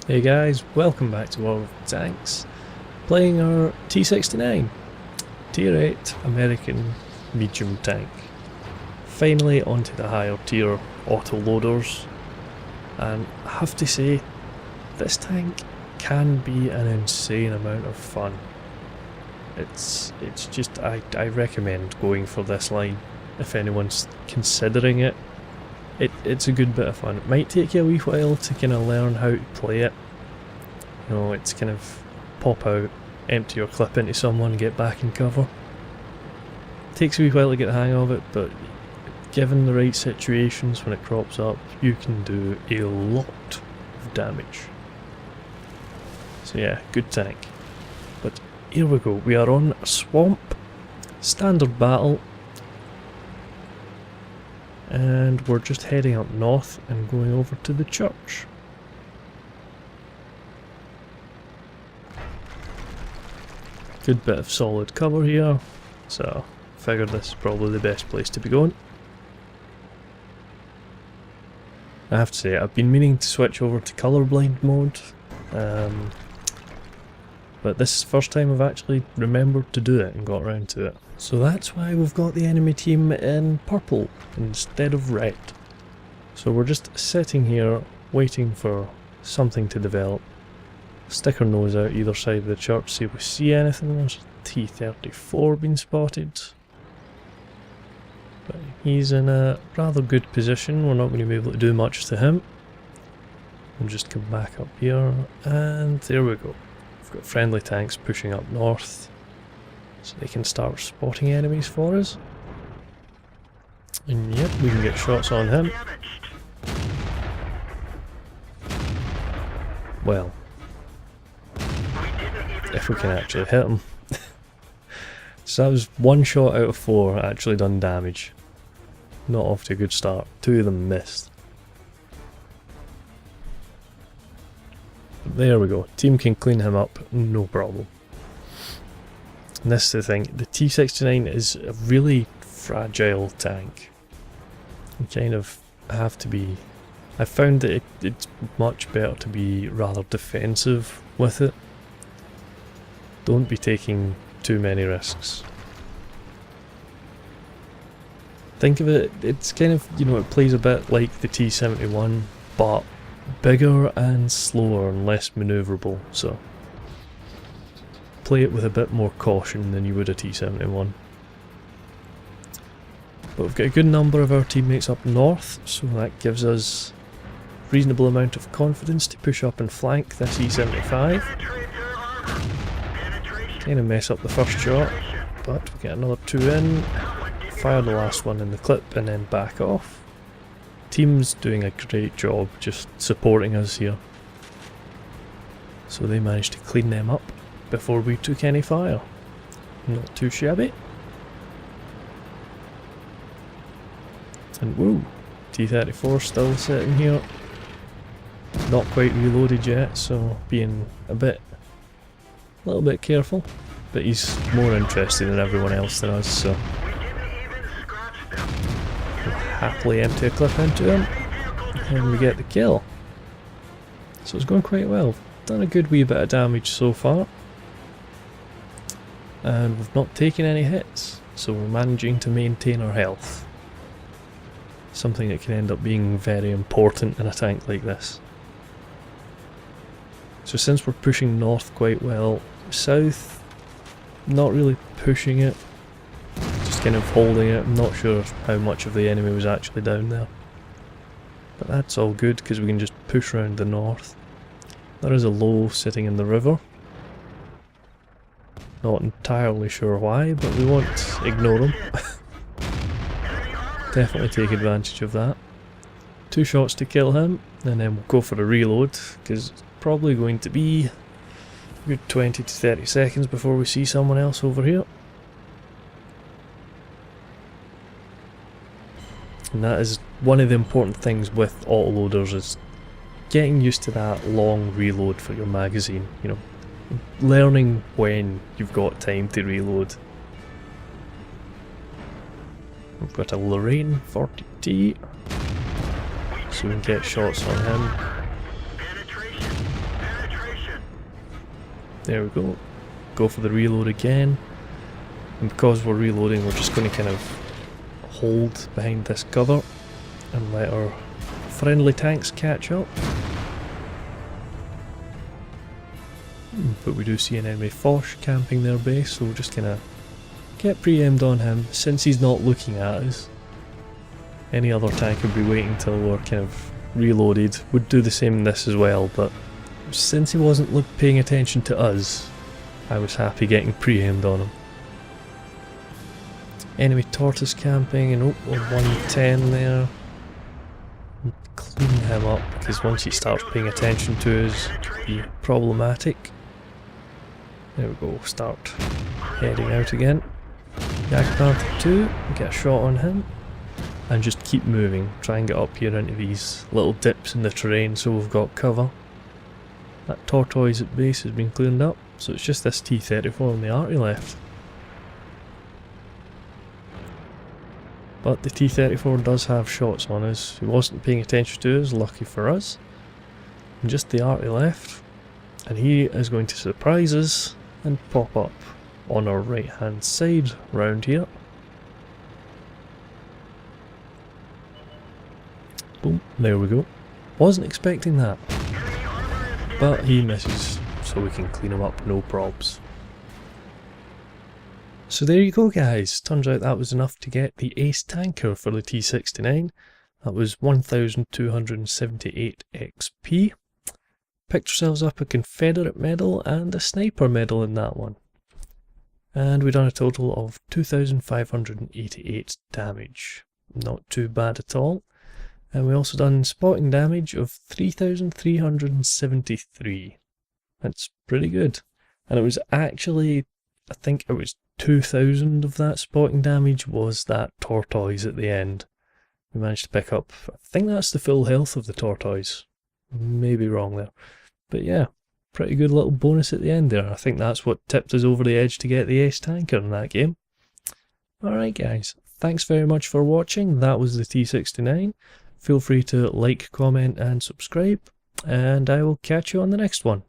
Hey guys, welcome back to World of Tanks, playing our T69, Tier 8 American medium tank. Finally onto the higher tier autoloaders, and I have to say, this tank can be an insane amount of fun. It's just, I recommend going for this line if anyone's considering it. It's a good bit of fun. It might take you a wee while to kind of learn how to play it. You know, it's kind of pop out, empty your clip into someone, get back in cover. It takes a wee while to get the hang of it, but given the right situations when it crops up, you can do a lot of damage. So yeah, good tank. But here we go, we are on a swamp, standard battle. And we're just heading up north and going over to the church. Good bit of solid cover here, so figured this is probably the best place to be going. I have to say, I've been meaning to switch over to colourblind mode, but this is the first time I've actually remembered to do it and got around to it. So that's why we've got the enemy team in purple instead of red. So we're just sitting here waiting for something to develop. Stick our nose out either side of the church, see if we see anything. There's T34 being spotted. But he's in a rather good position, we're not going to be able to do much to him. We'll just come back up here, and there we go. We've got friendly tanks pushing up north, so they can start spotting enemies for us. And yep, we can get shots on him. Well, if we can actually hit him. So that was 1 shot out of 4 actually done damage. Not off to a good start. 2 of them missed. But there we go. Team can clean him up, no problem. And this is the thing, the T69 is a really fragile tank. You kind of have to be... I found that it's much better to be rather defensive with it. Don't be taking too many risks. Think of it, it's kind of, you know, it plays a bit like the T71, but bigger and slower and less manoeuvrable, so play it with a bit more caution than you would a T71. But we've got a good number of our teammates up north, so that gives us a reasonable amount of confidence to push up and flank this E75. Kind of mess up the first shot, but we get another 2 in, fire the last one in the clip and then back off. Team's doing a great job just supporting us here. So they managed to clean them up before we took any fire. Not too shabby. And woo, T34 still sitting here. Not quite reloaded yet, so being a little bit careful, but he's more interested in everyone else than us, so we'll happily empty a clip into him and we get the kill. So it's going quite well. Done a good wee bit of damage so far, and we've not taken any hits, so we're managing to maintain our health. Something that can end up being very important in a tank like this. So since we're pushing north quite well, south, not really pushing it, just kind of holding it. I'm not sure how much of the enemy was actually down there. But that's all good because we can just push around the north. There is a low sitting in the river. Not entirely sure why, but we won't ignore him. Definitely take advantage of that. 2 shots to kill him, and then we'll go for a reload, because it's probably going to be a good 20 to 30 seconds before we see someone else over here. And that is one of the important things with autoloaders, is getting used to that long reload for your magazine, you know, learning when you've got time to reload. We've got a Lorraine 40T, so we can get shots on him. There we go. Go for the reload again. And because we're reloading, we're just going to kind of hold behind this cover and let our friendly tanks catch up. But we do see an enemy Foch camping their base, so we'll just kind of get pre-aimed on him since he's not looking at us. Any other tank would be waiting till we're kind of reloaded. Would do the same in this as well, but since he wasn't paying attention to us, I was happy getting pre-aimed on him. Enemy tortoise camping, and oh, we're 110 there. Clean him up, because once he starts paying attention to us, it could be problematic. There we go, start heading out again. Jagdpanther 2, get a shot on him, and just keep moving. Try and get up here into these little dips in the terrain so we've got cover. That tortoise at base has been cleaned up, so it's just this T34 and the arty left. But the T34 does have shots on us. He wasn't paying attention to us, lucky for us. And just the arty left, and he is going to surprise us and pop up on our right hand side round here. Boom, there we go. Wasn't expecting that. But he misses, so we can clean him up, no probs. So there you go guys, turns out that was enough to get the ace tanker for the T69. That was 1278 XP. Picked ourselves up a Confederate medal and a sniper medal in that one. And we done a total of 2588 damage. Not too bad at all. And we also done spotting damage of 3373. That's pretty good. And it was actually, I think it was 2000 of that spotting damage was that tortoise at the end. We managed to pick up, I think that's the full health of the tortoise. Maybe wrong there. But yeah, pretty good little bonus at the end there. I think that's what tipped us over the edge to get the ace tanker in that game. Alright guys, thanks very much for watching. That was the T69. Feel free to like, comment and subscribe, and I will catch you on the next one.